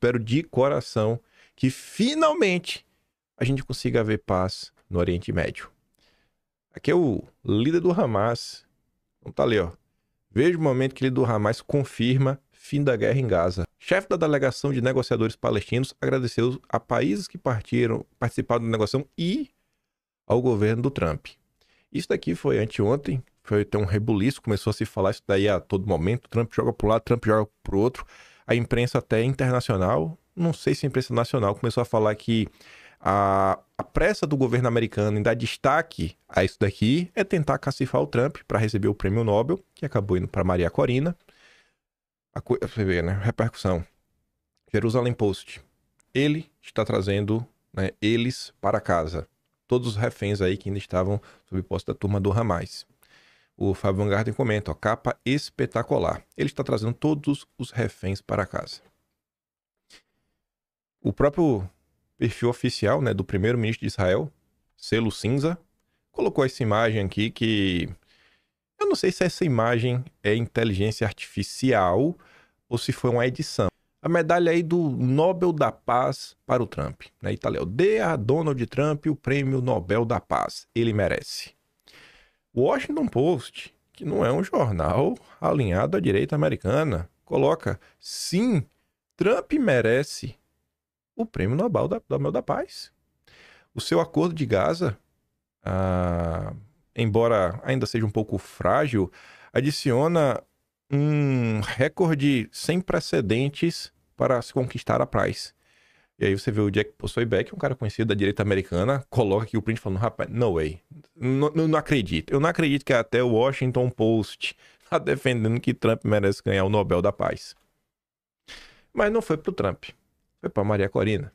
espero de coração que finalmente a gente consiga ver paz no Oriente Médio. Aqui é o líder do Hamas. Então tá ali, ó. Veja o momento que o líder do Hamas confirma fim da guerra em Gaza. Chefe da delegação de negociadores palestinos agradeceu a países que participaram da negociação e ao governo do Trump. Isso daqui foi anteontem, foi ter um rebuliço, começou a se falar isso daí a todo momento. Trump joga para um lado, Trump joga para o outro. A imprensa até internacional, não sei se a imprensa nacional, começou a falar que a pressa do governo americano em dar destaque a isso daqui é tentar cacifar o Trump para receber o prêmio Nobel, que acabou indo para Maria Corina. Você vê, né? Repercussão. Jerusalem Post. Ele está trazendo, né, eles para casa. Todos os reféns aí que ainda estavam sob posse da turma do Hamas. O Fábio Van Garten comenta, ó, capa espetacular. Ele está trazendo todos os reféns para casa. O próprio perfil oficial, né, do primeiro-ministro de Israel, selo cinza, colocou essa imagem aqui que... Eu não sei se essa imagem é inteligência artificial ou se foi uma edição. A medalha aí do Nobel da Paz para o Trump. Né? E tá ali, ó, dê a Donald Trump o prêmio Nobel da Paz. Ele merece. O Washington Post, que não é um jornal alinhado à direita americana, coloca, sim, Trump merece o prêmio Nobel da Paz. O seu acordo de Gaza, embora ainda seja um pouco frágil, adiciona um recorde sem precedentes para se conquistar a paz. E aí você vê o Jack Posobiec, um cara conhecido da direita americana, coloca aqui o print falando, rapaz, no way, não acredito. Eu não acredito que até o Washington Post está defendendo que Trump merece ganhar o Nobel da Paz. Mas não foi pro Trump, foi para Maria Corina.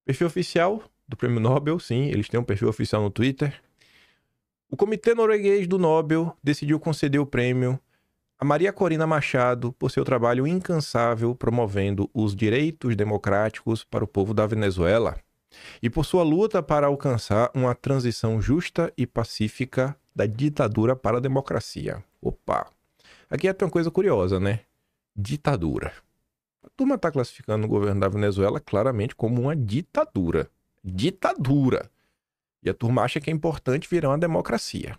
Perfil oficial do Prêmio Nobel, sim, eles têm um perfil oficial no Twitter. O Comitê Norueguês do Nobel decidiu conceder o prêmio a Maria Corina Machado por seu trabalho incansável promovendo os direitos democráticos para o povo da Venezuela e por sua luta para alcançar uma transição justa e pacífica da ditadura para a democracia. Opa! Aqui é uma coisa curiosa, né? Ditadura. A turma está classificando o governo da Venezuela claramente como uma ditadura. Ditadura. E a turma acha que é importante virar uma democracia.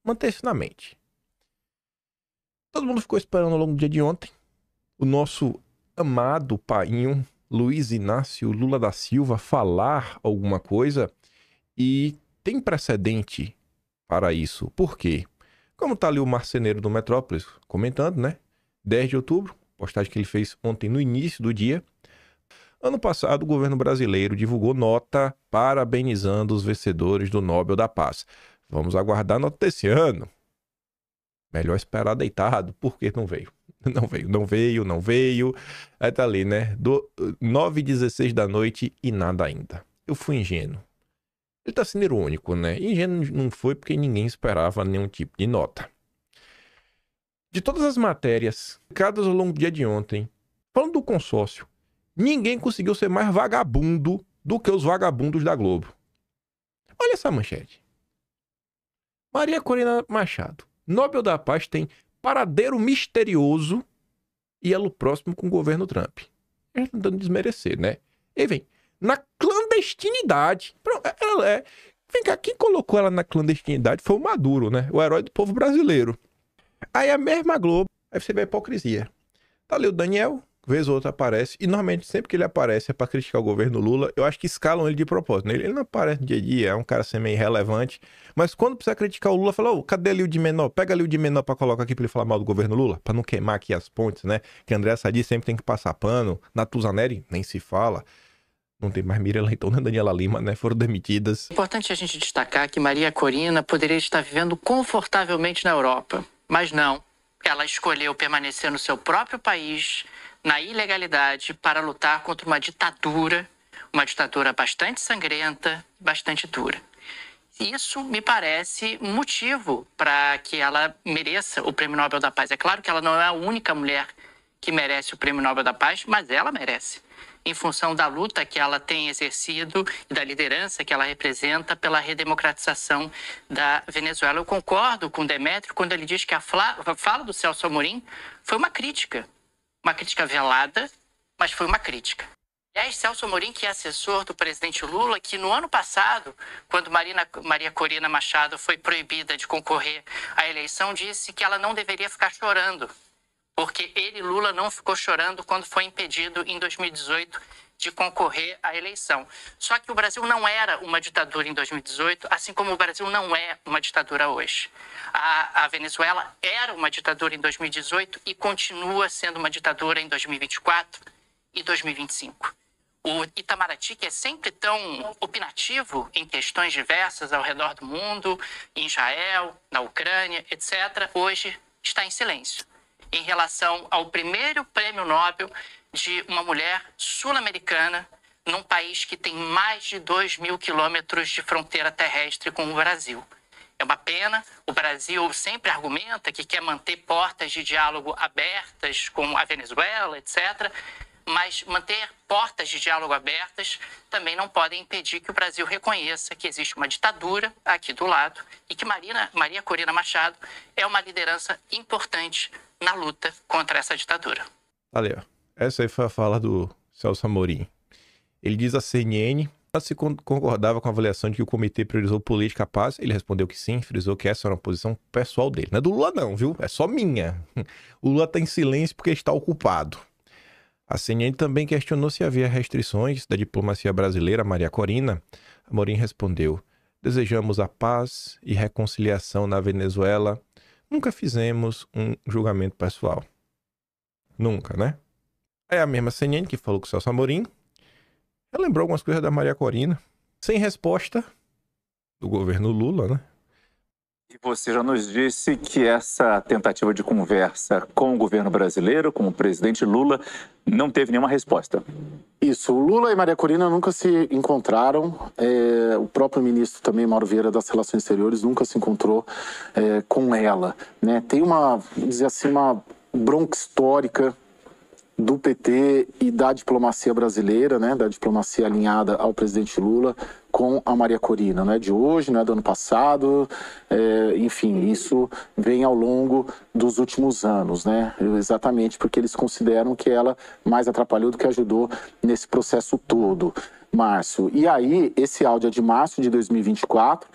Manter isso na mente. Todo mundo ficou esperando ao longo do dia de ontem o nosso amado painho Luiz Inácio Lula da Silva falar alguma coisa e tem precedente para isso. Por quê? Como tá ali o marceneiro do Metrópolis comentando, né? 10 de outubro, postagem que ele fez ontem no início do dia. Ano passado, o governo brasileiro divulgou nota parabenizando os vencedores do Nobel da Paz. Vamos aguardar a nota desse ano. Melhor esperar deitado, porque não veio. Não veio. Aí tá ali, né? 9h16 da noite e nada ainda. Eu fui ingênuo. Ele tá sendo irônico, né? Ingênuo não foi porque ninguém esperava nenhum tipo de nota. De todas as matérias publicadas ao longo do dia de ontem, falando do consórcio, ninguém conseguiu ser mais vagabundo do que os vagabundos da Globo. Olha essa manchete. Maria Corina Machado. Nobel da Paz tem paradeiro misterioso e elo próximo com o governo Trump. Ela tá tentando desmerecer, né? E vem, na clandestinidade. Ela é... Vem cá, quem colocou ela na clandestinidade foi o Maduro, né? O herói do povo brasileiro. Aí a mesma Globo, aí você vê a hipocrisia. Tá ali o Daniel, vez ou outra aparece, e normalmente sempre que ele aparece é pra criticar o governo Lula, eu acho que escalam ele de propósito, né? Ele não aparece no dia a dia, é um cara assim meio irrelevante, mas quando precisa criticar o Lula, fala, ô, cadê ali o de menor? Pega ali o de menor pra colocar aqui pra ele falar mal do governo Lula, pra não queimar aqui as pontes, né? Que André Sadi sempre tem que passar pano, Natuzaneri nem se fala, não tem mais Miriam Leitão nem Daniela Lima, né? Foram demitidas. É importante a gente destacar que Maria Corina poderia estar vivendo confortavelmente na Europa, mas não. Ela escolheu permanecer no seu próprio país, na ilegalidade, para lutar contra uma ditadura bastante sangrenta, bastante dura. Isso me parece um motivo para que ela mereça o Prêmio Nobel da Paz. É claro que ela não é a única mulher que merece o Prêmio Nobel da Paz, mas ela merece, em função da luta que ela tem exercido e da liderança que ela representa pela redemocratização da Venezuela. Eu concordo com Demétrio quando ele diz que a fala do Celso Amorim foi uma crítica velada mas foi uma crítica. Aliás, Celso Amorim, que é assessor do presidente Lula, que no ano passado, quando Maria Corina Machado foi proibida de concorrer à eleição, disse que ela não deveria ficar chorando, porque ele, Lula, não ficou chorando quando foi impedido em 2018 de concorrer à eleição. Só que o Brasil não era uma ditadura em 2018, assim como o Brasil não é uma ditadura hoje. A Venezuela era uma ditadura em 2018 e continua sendo uma ditadura em 2024 e 2025. O Itamaraty, que é sempre tão opinativo em questões diversas ao redor do mundo, em Israel, na Ucrânia, etc., hoje está em silêncio em relação ao primeiro prêmio Nobel de uma mulher sul-americana num país que tem mais de 2.000 quilômetros de fronteira terrestre com o Brasil. É uma pena, o Brasil sempre argumenta que quer manter portas de diálogo abertas com a Venezuela, etc., mas manter portas de diálogo abertas também não podem impedir que o Brasil reconheça que existe uma ditadura aqui do lado e que Maria Corina Machado é uma liderança importante na luta contra essa ditadura. Ali, ó. Essa aí foi a fala do Celso Amorim. Ele diz à CNN se concordava com a avaliação de que o comitê priorizou política à paz. Ele respondeu que sim, frisou que essa era uma posição pessoal dele. Não é do Lula não, viu? É só minha. O Lula está em silêncio porque está ocupado. A CNN também questionou se havia restrições da diplomacia brasileira. Maria Corina Amorim respondeu: desejamos a paz e reconciliação na Venezuela. Nunca fizemos um julgamento pessoal. Nunca, né? É a mesma CNN que falou com o Celso Amorim. Ela lembrou algumas coisas da Maria Corina. Sem resposta do governo Lula, né? E você já nos disse que essa tentativa de conversa com o governo brasileiro, com o presidente Lula, não teve nenhuma resposta. Isso, o Lula e Maria Corina nunca se encontraram. O próprio ministro também, Mauro Vieira, das Relações Exteriores, nunca se encontrou com ela, né? Tem uma, vamos dizer assim, uma bronca histórica do PT e da diplomacia brasileira, né, da diplomacia alinhada ao presidente Lula com a Maria Corina, não é de hoje, não é do ano passado, enfim, isso vem ao longo dos últimos anos, né, exatamente porque eles consideram que ela mais atrapalhou do que ajudou nesse processo todo, Márcio. E aí, esse áudio é de março de 2024,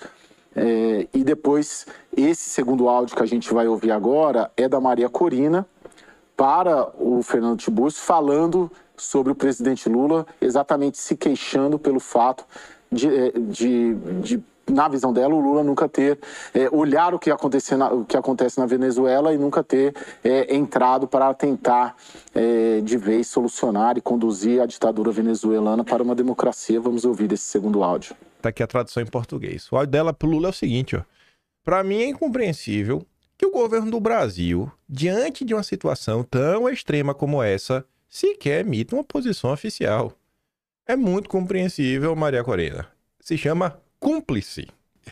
e depois, esse segundo áudio que a gente vai ouvir agora é da Maria Corina, para o Fernando Tiburcio, falando sobre o presidente Lula, exatamente se queixando pelo fato de na visão dela, o Lula nunca ter olhar o que acontece na Venezuela e nunca ter entrado para tentar de vez solucionar e conduzir a ditadura venezuelana para uma democracia. Vamos ouvir esse segundo áudio. Tá aqui a tradução em português. O áudio dela pro Lula é o seguinte, ó. Para mim é incompreensível que o governo do Brasil, diante de uma situação tão extrema como essa, sequer emita uma posição oficial. É muito compreensível, Maria Corina. Se chama cúmplice.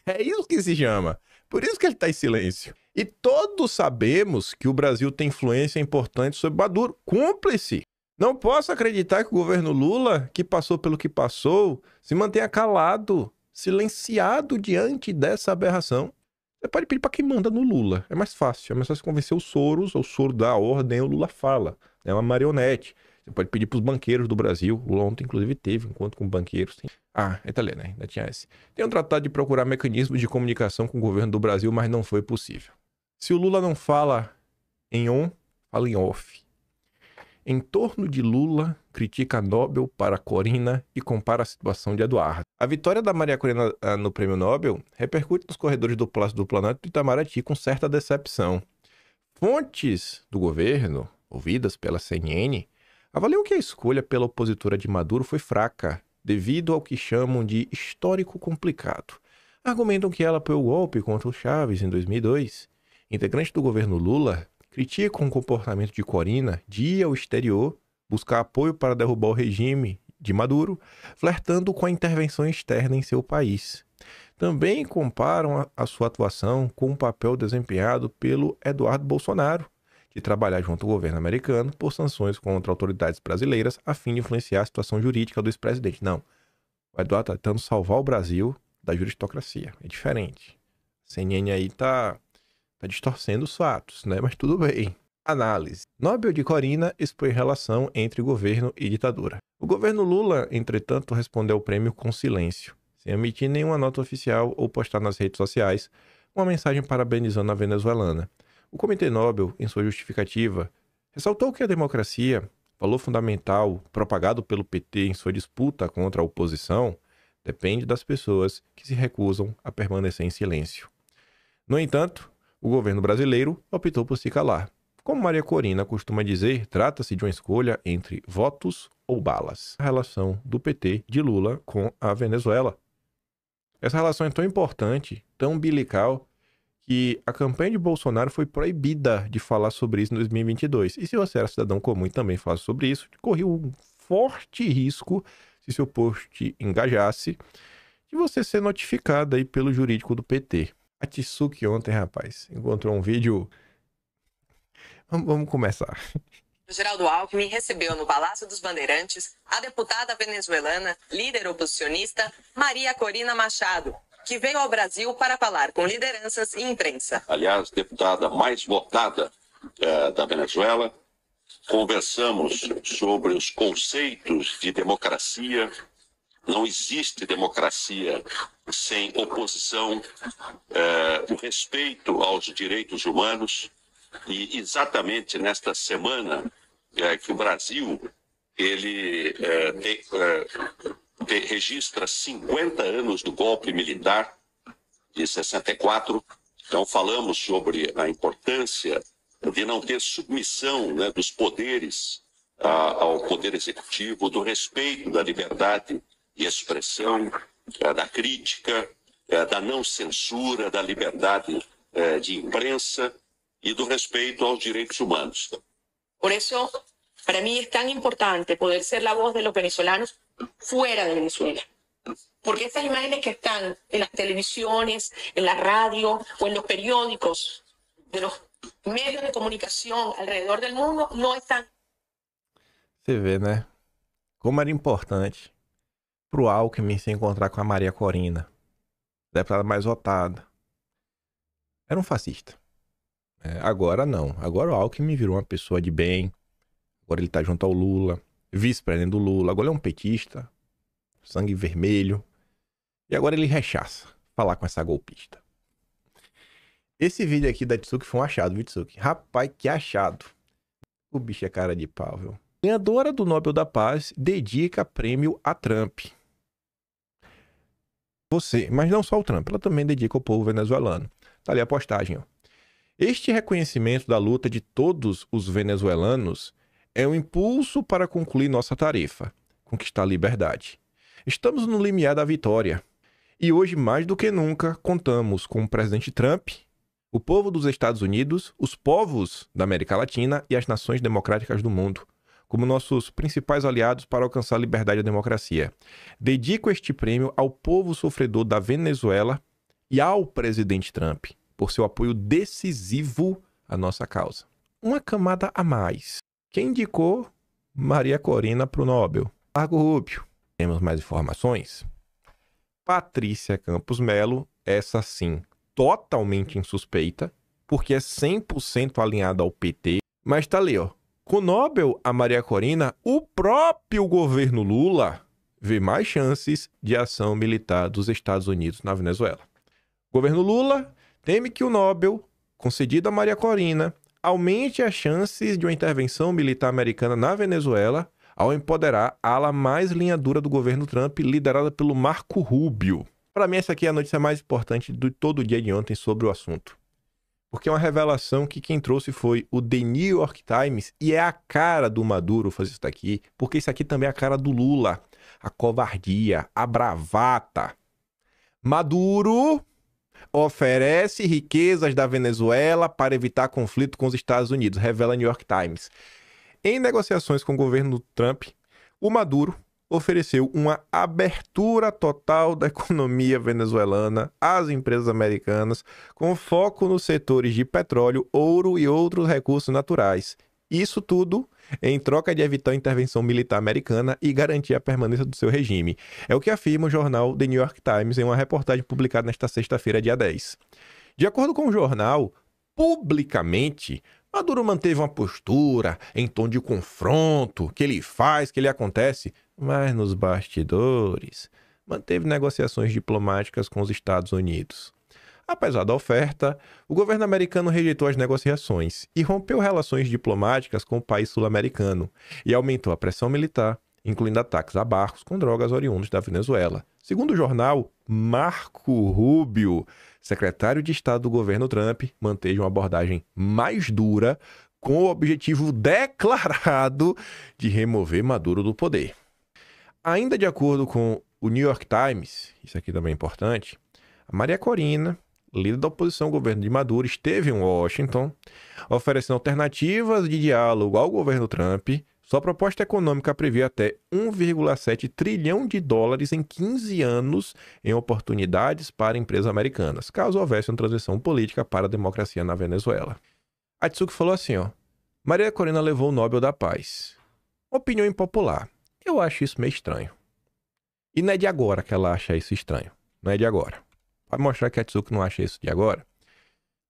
É isso que se chama. Por isso que ele está em silêncio. E todos sabemos que o Brasil tem influência importante sobre Maduro. Cúmplice. Não posso acreditar que o governo Lula, que passou pelo que passou, se mantenha calado, silenciado diante dessa aberração. Você pode pedir para quem manda no Lula. É mais fácil convencer os Soros, ou o Soro dá a ordem, o Lula fala. É uma marionete. Você pode pedir para os banqueiros do Brasil. O Lula ontem, inclusive, teve um encontro com banqueiros. Tá lendo, né? Ainda tinha esse. Tem um tratado de procurar mecanismos de comunicação com o governo do Brasil, mas não foi possível. Se o Lula não fala em on, fala em off. Em torno de Lula, critica Nobel para Corina e compara a situação de Eduardo. A vitória da Maria Corina no Prêmio Nobel repercute nos corredores do Palácio do Planalto do Itamaraty com certa decepção. Fontes do governo, ouvidas pela CNN, avaliam que a escolha pela opositora de Maduro foi fraca, devido ao que chamam de histórico complicado. Argumentam que ela apoiou o golpe contra o Chávez em 2002. Integrante do governo Lula, criticam o comportamento de Corina de ir ao exterior, buscar apoio para derrubar o regime de Maduro, flertando com a intervenção externa em seu país. Também comparam a sua atuação com o papel desempenhado pelo Eduardo Bolsonaro, de trabalhar junto ao governo americano por sanções contra autoridades brasileiras a fim de influenciar a situação jurídica do ex-presidente. Não, o Eduardo está tentando salvar o Brasil da jurisdocracia. É diferente. A CNN aí tá distorcendo os fatos, né? Mas tudo bem. Análise. Nobel de Corina expõe relação entre governo e ditadura. O governo Lula, entretanto, respondeu ao prêmio com silêncio, sem emitir nenhuma nota oficial ou postar nas redes sociais uma mensagem parabenizando a venezuelana. O Comitê Nobel, em sua justificativa, ressaltou que a democracia, valor fundamental propagado pelo PT em sua disputa contra a oposição, depende das pessoas que se recusam a permanecer em silêncio. No entanto, o governo brasileiro optou por se calar. Como Maria Corina costuma dizer, trata-se de uma escolha entre votos ou balas. A relação do PT de Lula com a Venezuela. Essa relação é tão importante, tão umbilical, que a campanha de Bolsonaro foi proibida de falar sobre isso em 2022. E se você era cidadão comum e também falasse sobre isso, corria um forte risco, se seu post engajasse, de você ser notificado aí pelo jurídico do PT. A Tsuki ontem, rapaz, encontrou um vídeo... Vamos começar. Geraldo Alckmin recebeu no Palácio dos Bandeirantes a deputada venezuelana, líder oposicionista, Maria Corina Machado, que veio ao Brasil para falar com lideranças e imprensa. Aliás, deputada mais votada da Venezuela. Conversamos sobre os conceitos de democracia. Não existe democracia sem oposição, o respeito aos direitos humanos. E exatamente nesta semana que o Brasil registra 50 anos do golpe militar de 64. Então falamos sobre a importância de não ter submissão, né, dos poderes ao poder executivo, do respeito da liberdade de expressão, da crítica, da não censura, da liberdade de imprensa e do respeito aos direitos humanos. Por eso, para mí es tan importante poder ser la voz de los venezolanos fuera de Venezuela. Porque estas imágenes que están en las televisiones, en la radio o en los periódicos de los medios de comunicación alrededor del mundo no están. Você vê, né? Como era importante pro Alckmin se encontrar com a Maria Corina, deputada mais votada. Era um fascista. Agora não. Agora o Alckmin virou uma pessoa de bem. Agora ele tá junto ao Lula, vice-presidente do Lula. Agora ele é um petista, sangue vermelho. E agora ele rechaça falar com essa golpista. Esse vídeo aqui da Tsuki foi um achado, viu, Tsuki? Rapaz, que achado. O bicho é cara de pau, viu? Ganhadora do Nobel da Paz dedica prêmio a Trump. Você, mas não só o Trump, ela também dedica ao povo venezuelano. Tá ali a postagem, ó. Este reconhecimento da luta de todos os venezuelanos é um impulso para concluir nossa tarefa, conquistar a liberdade. Estamos no limiar da vitória. E hoje, mais do que nunca, contamos com o presidente Trump, o povo dos Estados Unidos, os povos da América Latina e as nações democráticas do mundo, como nossos principais aliados para alcançar a liberdade e a democracia. Dedico este prêmio ao povo sofredor da Venezuela e ao presidente Trump, por seu apoio decisivo à nossa causa. Uma camada a mais. Quem indicou Maria Corina para o Nobel? Marco Rubio. Temos mais informações? Patrícia Campos Melo, essa sim, totalmente insuspeita, porque é 100% alinhada ao PT, mas tá ali, ó. Com o Nobel a Maria Corina, o próprio governo Lula vê mais chances de ação militar dos Estados Unidos na Venezuela. O governo Lula teme que o Nobel, concedido a Maria Corina, aumente as chances de uma intervenção militar americana na Venezuela ao empoderar a ala mais linha dura do governo Trump, liderada pelo Marco Rubio. Para mim, essa aqui é a notícia mais importante de todo o dia de ontem sobre o assunto. Porque é uma revelação que quem trouxe foi o The New York Times, e é a cara do Maduro fazer isso daqui, porque isso aqui também é a cara do Lula. A covardia, a bravata. Maduro oferece riquezas da Venezuela para evitar conflito com os Estados Unidos, revela New York Times. Em negociações com o governo Trump, o Maduro ofereceu uma abertura total da economia venezuelana às empresas americanas, com foco nos setores de petróleo, ouro e outros recursos naturais. Isso tudo em troca de evitar a intervenção militar americana e garantir a permanência do seu regime. É o que afirma o jornal The New York Times em uma reportagem publicada nesta sexta-feira, dia 10. De acordo com o jornal, publicamente, Maduro manteve uma postura em tom de confronto, que ele faz, que ele acontece, mas nos bastidores manteve negociações diplomáticas com os Estados Unidos. Apesar da oferta, o governo americano rejeitou as negociações e rompeu relações diplomáticas com o país sul-americano e aumentou a pressão militar, incluindo ataques a barcos com drogas oriundos da Venezuela. Segundo o jornal, Marco Rubio, secretário de Estado do governo Trump, manteve uma abordagem mais dura com o objetivo declarado de remover Maduro do poder. Ainda de acordo com o New York Times, isso aqui também é importante, a Maria Corina, líder da oposição ao governo de Maduro, esteve em Washington, oferecendo alternativas de diálogo ao governo Trump. Sua proposta econômica previa até 1,7 trilhão de dólares em 15 anos em oportunidades para empresas americanas, caso houvesse uma transição política para a democracia na Venezuela. A Tsuki falou assim, Maria Corina levou o Nobel da Paz. Opinião impopular. Eu acho isso meio estranho. E não é de agora que ela acha isso estranho. Não é de agora. Vai mostrar que a Tsuki não acha isso de agora.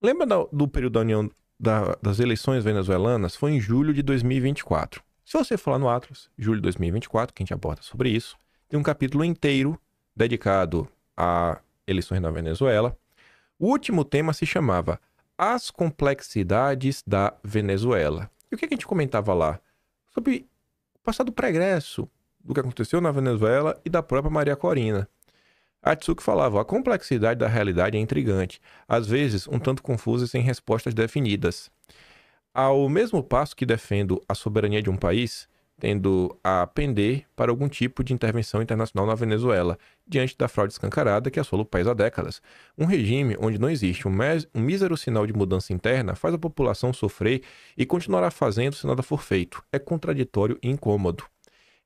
Lembra do período da União das eleições venezuelanas? Foi em julho de 2024. Se você for lá no Atlas, julho de 2024, que a gente aborda sobre isso, tem um capítulo inteiro dedicado a eleições na Venezuela. O último tema se chamava As Complexidades da Venezuela. E o que a gente comentava lá? Sobre o passado pregresso do que aconteceu na Venezuela e da própria Maria Corina. A Tsuki falava, a complexidade da realidade é intrigante, às vezes um tanto confusa e sem respostas definidas. Ao mesmo passo que defendo a soberania de um país, tendo a pender para algum tipo de intervenção internacional na Venezuela, diante da fraude escancarada que assola o país há décadas. Um regime onde não existe um mísero sinal de mudança interna faz a população sofrer e continuará fazendo se nada for feito. É contraditório e incômodo.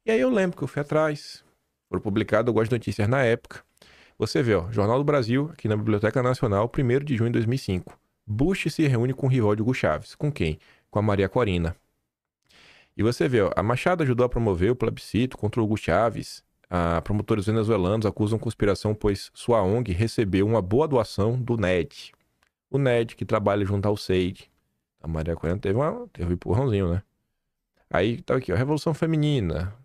E aí eu lembro que eu fui atrás, foram publicadas algumas notícias na época. Você vê, Jornal do Brasil, aqui na Biblioteca Nacional, 1º de junho de 2005. Bush se reúne com o rival de Hugo Chávez. Com quem? Com a Maria Corina. E você vê, a Machado ajudou a promover o plebiscito contra o Hugo Chávez. Promotores venezuelanos acusam conspiração, pois sua ONG recebeu uma boa doação do NED. O NED, que trabalha junto ao SEID. A Maria Corina teve um empurrãozinho, né? Aí tá aqui, a Revolução Feminina.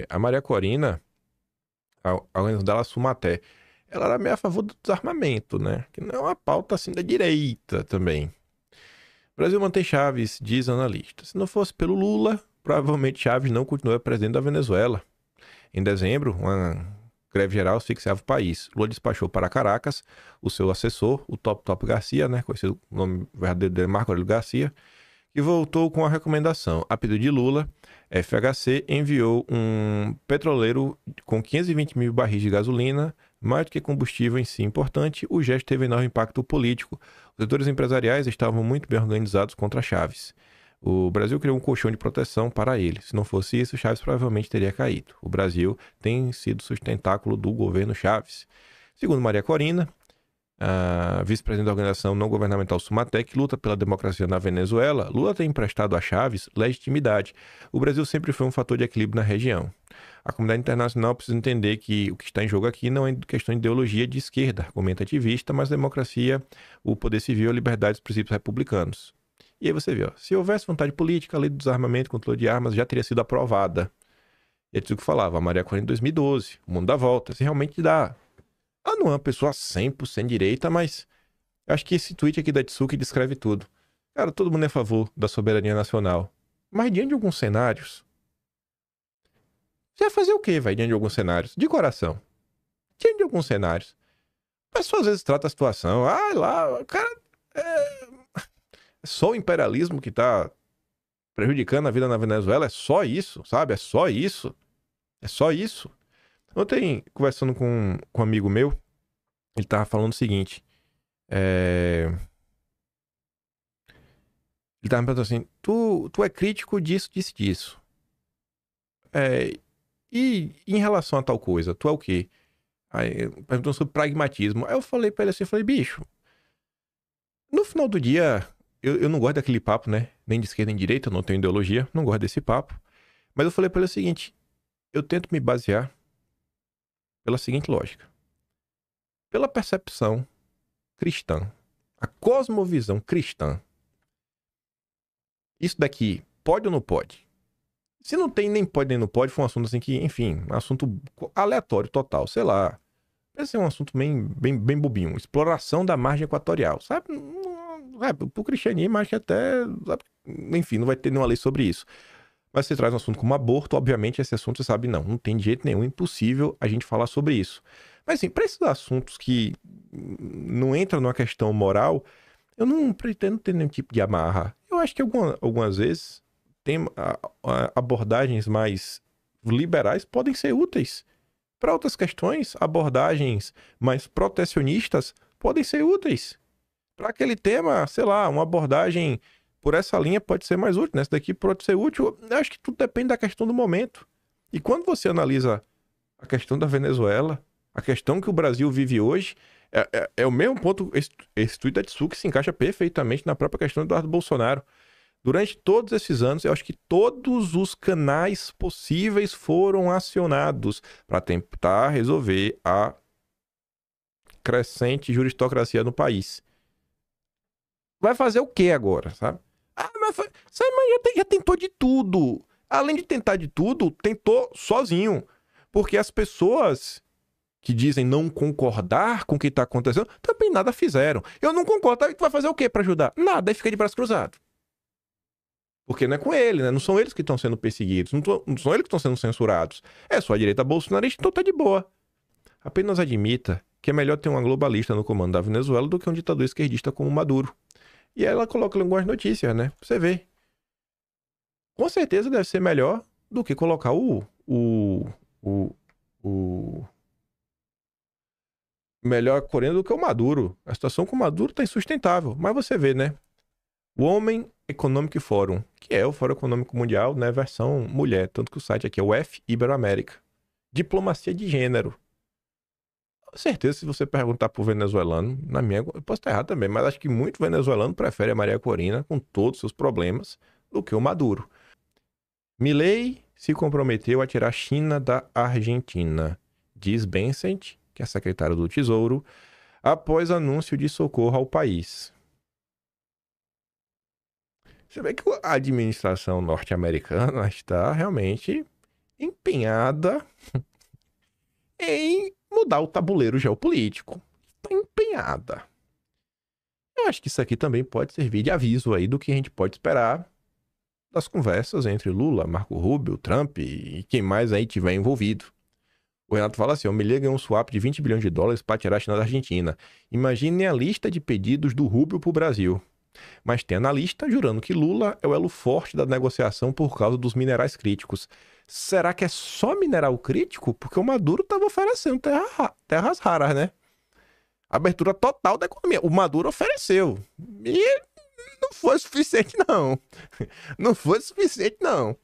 A Maria Corina, a organização dela, Sumaté, ela era meio a favor do desarmamento, né? Que não é uma pauta assim da direita também. O Brasil mantém Chávez, diz analista. Se não fosse pelo Lula, provavelmente Chávez não continuaria presidente da Venezuela. Em dezembro, uma greve geral asfixiava o país. Lula despachou para Caracas o seu assessor, o Top Garcia, né? Conhecido o nome verdadeiro dele, Marco Aurélio Garcia, que voltou com a recomendação. A pedido de Lula, FHC enviou um petroleiro com 520 mil barris de gasolina, mais do que combustível em si importante. O gesto teve enorme impacto político. Os setores empresariais estavam muito bem organizados contra Chávez. O Brasil criou um colchão de proteção para ele. Se não fosse isso, Chávez provavelmente teria caído. O Brasil tem sido sustentáculo do governo Chávez. Segundo Maria Corina, a vice-presidente da organização não governamental Sumaté, que luta pela democracia na Venezuela, Lula tem emprestado a Chávez legitimidade. O Brasil sempre foi um fator de equilíbrio na região. A comunidade internacional precisa entender que o que está em jogo aqui não é questão de ideologia de esquerda, argumento ativista, mas democracia, o poder civil, a liberdade e os princípios republicanos. E aí você vê, se houvesse vontade política, a lei do desarmamento e controle de armas já teria sido aprovada. E é isso que falava, a Maria Corina em 2012, o mundo dá volta, se realmente dá. Ela não é uma pessoa 100% direita, mas eu acho que esse tweet aqui da Tsuki descreve tudo. Cara, todo mundo é a favor da soberania nacional. Mas diante de alguns cenários... Você vai fazer o quê, vai, diante de alguns cenários? De coração. Diante de alguns cenários. A pessoa às vezes trata a situação... cara... É só o imperialismo que tá prejudicando a vida na Venezuela? É só isso, sabe? É só isso. É só isso. Ontem, conversando com um amigo meu, ele tava falando o seguinte. Ele tava me perguntando assim, tu é crítico disso. E em relação a tal coisa, tu é o quê? Aí, perguntando sobre pragmatismo. Aí eu falei pra ele assim, bicho, no final do dia, eu não gosto daquele papo, né? Nem de esquerda nem de direita, eu não tenho ideologia, não gosto desse papo. Mas eu falei pra ele o seguinte, eu tento me basear pela seguinte lógica. Pela percepção cristã, a cosmovisão cristã, Isso daqui pode ou não pode? Se não tem nem pode nem não pode, foi um assunto assim que, enfim, um assunto aleatório total, sei lá. Esse é um assunto bem bobinho. Exploração da margem equatorial, sabe? Pro cristianismo, acho que até, sabe? Enfim, não vai ter nenhuma lei sobre isso. Mas você traz um assunto como aborto, obviamente esse assunto você sabe, não tem de jeito nenhum, impossível a gente falar sobre isso. Mas assim, para esses assuntos que não entram numa questão moral, eu não pretendo ter nenhum tipo de amarra. Eu acho que algumas vezes tem abordagens mais liberais podem ser úteis. Para outras questões, abordagens mais protecionistas podem ser úteis. Para aquele tema, sei lá, uma abordagem por essa linha pode ser mais útil, né? Essa daqui pode ser útil. Eu acho que tudo depende da questão do momento. E quando você analisa a questão da Venezuela, a questão que o Brasil vive hoje, é o mesmo ponto. Esse tweet da Tsuki se encaixa perfeitamente na própria questão do Eduardo Bolsonaro. Durante todos esses anos, eu acho que todos os canais possíveis foram acionados para tentar resolver a crescente juristocracia no país. Vai fazer o que agora, sabe? Mas já tentou de tudo. Além de tentar de tudo, tentou sozinho. Porque as pessoas que dizem não concordar com o que está acontecendo, também nada fizeram. Eu não concordo, tu vai fazer o que para ajudar? Nada, aí fica de braço cruzado. Porque não é com ele, né? Não são eles que estão sendo perseguidos, não são eles que estão sendo censurados. É só a direita bolsonarista, então tá de boa. Apenas admita que é melhor ter uma globalista no comando da Venezuela do que um ditador esquerdista como Maduro. E aí ela coloca algumas notícias, né? Pra você ver. Com certeza deve ser melhor do que colocar melhor coreano do que o Maduro. A situação com o Maduro tá insustentável. Mas você vê, né? O Women Economic Forum, que é o Fórum Econômico Mundial, né? Versão mulher. Tanto que o site aqui é o F Iberoamérica. Diplomacia de gênero. Com certeza, se você perguntar pro venezuelano, eu posso estar errado também, mas acho que muito venezuelano prefere a Maria Corina, com todos os seus problemas, do que o Maduro. Milei se comprometeu a tirar a China da Argentina, diz Bessent, que é secretário do Tesouro, após anúncio de socorro ao país. Você vê que a administração norte-americana está realmente empenhada em mudar o tabuleiro geopolítico. Está empenhada. Eu acho que isso aqui também pode servir de aviso aí do que a gente pode esperar das conversas entre Lula, Marco Rubio, Trump e quem mais aí tiver envolvido. O Renato fala assim, o Milei ganhou um swap de 20 bilhões de dólares para tirar a China da Argentina. Imagine a lista de pedidos do Rubio para o Brasil. Mas tem analista jurando que Lula é o elo forte da negociação por causa dos minerais críticos. Será que é só mineral crítico? Porque o Maduro estava oferecendo terras raras, né? Abertura total da economia. O Maduro ofereceu. E não foi suficiente, não. Não foi suficiente, não.